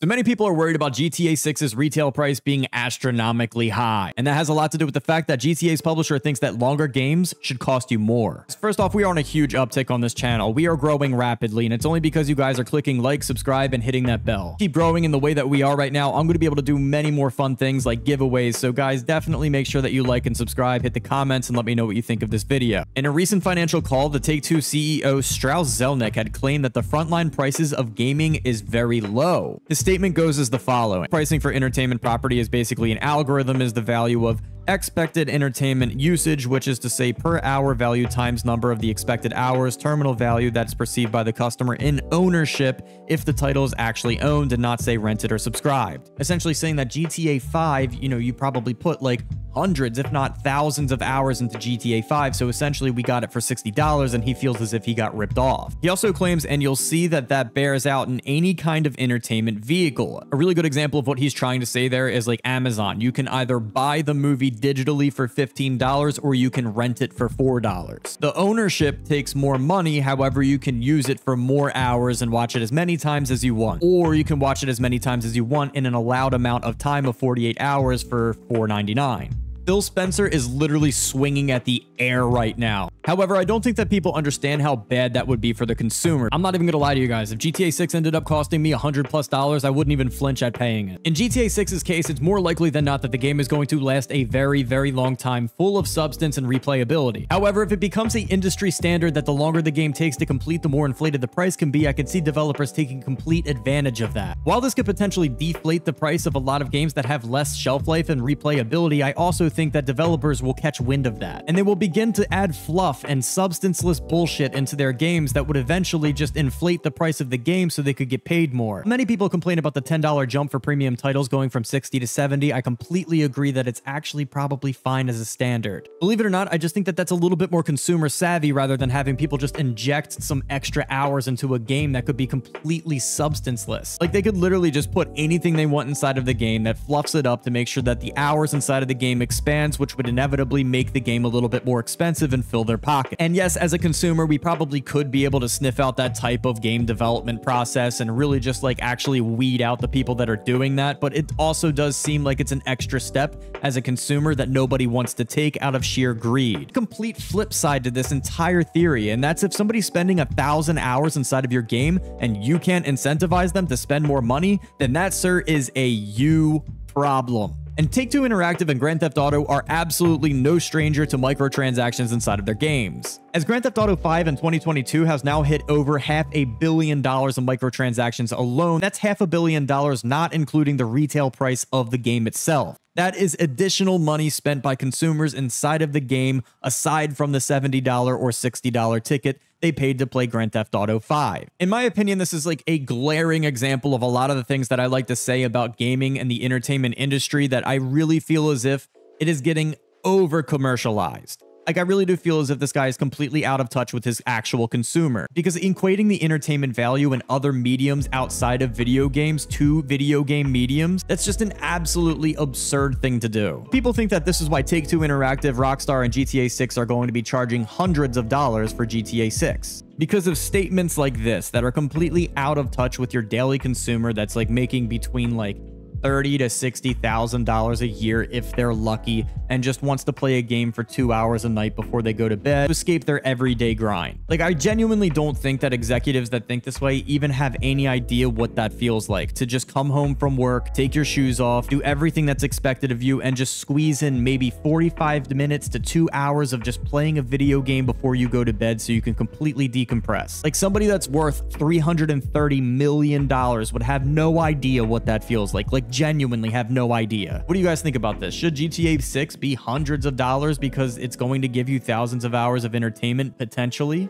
So many people are worried about GTA 6's retail price being astronomically high, and that has a lot to do with the fact that GTA's publisher thinks that longer games should cost you more. First off, we are on a huge uptick on this channel. We are growing rapidly, and it's only because you guys are clicking like, subscribe, and hitting that bell. Keep growing in the way that we are right now. I'm going to be able to do many more fun things like giveaways, so guys, definitely make sure that you like and subscribe, hit the comments, and let me know what you think of this video. In a recent financial call, the Take-Two CEO Strauss Zelnick had claimed that the frontline prices of gaming is very low. His statement goes as the following. Pricing for entertainment property is basically an algorithm, is the value of expected entertainment usage, which is to say per hour value times number of the expected hours, terminal value that's perceived by the customer in ownership if the title is actually owned and not say rented or subscribed. Essentially saying that GTA 5, you probably put like hundreds, if not thousands of hours into GTA 5, so essentially we got it for $60 and he feels as if he got ripped off. He also claims, and you'll see that bears out in any kind of entertainment vehicle. A really good example of what he's trying to say there is like Amazon. You can either buy the movie digitally for $15 or you can rent it for $4. The ownership takes more money, however, you can use it for more hours and watch it as many times as you want. Or you can watch it as many times as you want in an allowed amount of time of 48 hours for $4.99. Phil Spencer is literally swinging at the air right now. However, I don't think that people understand how bad that would be for the consumer. I'm not even gonna lie to you guys. If GTA 6 ended up costing me $100+, I wouldn't even flinch at paying it. In GTA 6's case, it's more likely than not that the game is going to last a very, very long time, full of substance and replayability. However, if it becomes the industry standard that the longer the game takes to complete, the more inflated the price can be, I could see developers taking complete advantage of that. While this could potentially deflate the price of a lot of games that have less shelf life and replayability, I also think that developers will catch wind of that, and they will begin to add fluff and substanceless bullshit into their games that would eventually just inflate the price of the game so they could get paid more. Many people complain about the $10 jump for premium titles going from 60 to 70. I completely agree that it's actually probably fine as a standard. Believe it or not, I just think that that's a little bit more consumer savvy rather than having people just inject some extra hours into a game that could be completely substanceless. Like, they could literally just put anything they want inside of the game that fluffs it up to make sure that the hours inside of the game expands, which would inevitably make the game a little bit more expensive and fill their pocket. And yes, as a consumer, we probably could be able to sniff out that type of game development process and really just like actually weed out the people that are doing that, but it also does seem like it's an extra step as a consumer that nobody wants to take out of sheer greed. Complete flip side to this entire theory, and that's if somebody's spending 1,000 hours inside of your game and you can't incentivize them to spend more money, then that, sir, is a you problem. And Take-Two Interactive and Grand Theft Auto are absolutely no stranger to microtransactions inside of their games. As Grand Theft Auto 5 in 2022 has now hit over $500 million in microtransactions alone, that's $500 million not including the retail price of the game itself. That is additional money spent by consumers inside of the game aside from the $70 or $60 ticket they paid to play Grand Theft Auto 5. In my opinion, this is like a glaring example of a lot of the things that I like to say about gaming and the entertainment industry that I really feel as if it is getting over commercialized. Like, I really do feel as if this guy is completely out of touch with his actual consumer, because equating the entertainment value in other mediums outside of video games to video game mediums, that's just an absolutely absurd thing to do. People think that this is why Take-Two Interactive, Rockstar, and GTA 6 are going to be charging hundreds of dollars for GTA 6. Because of statements like this that are completely out of touch with your daily consumer that's like making between like $30,000 to $60,000 a year if they're lucky, and just wants to play a game for 2 hours a night before they go to bed to escape their everyday grind. Like, I genuinely don't think that executives that think this way even have any idea what that feels like, to just come home from work, take your shoes off, do everything that's expected of you, and just squeeze in maybe 45 minutes to 2 hours of just playing a video game before you go to bed so you can completely decompress. Like, somebody that's worth $330 million would have no idea what that feels like genuinely have no idea. What do you guys think about this? Should GTA 6 be hundreds of dollars because it's going to give you thousands of hours of entertainment potentially?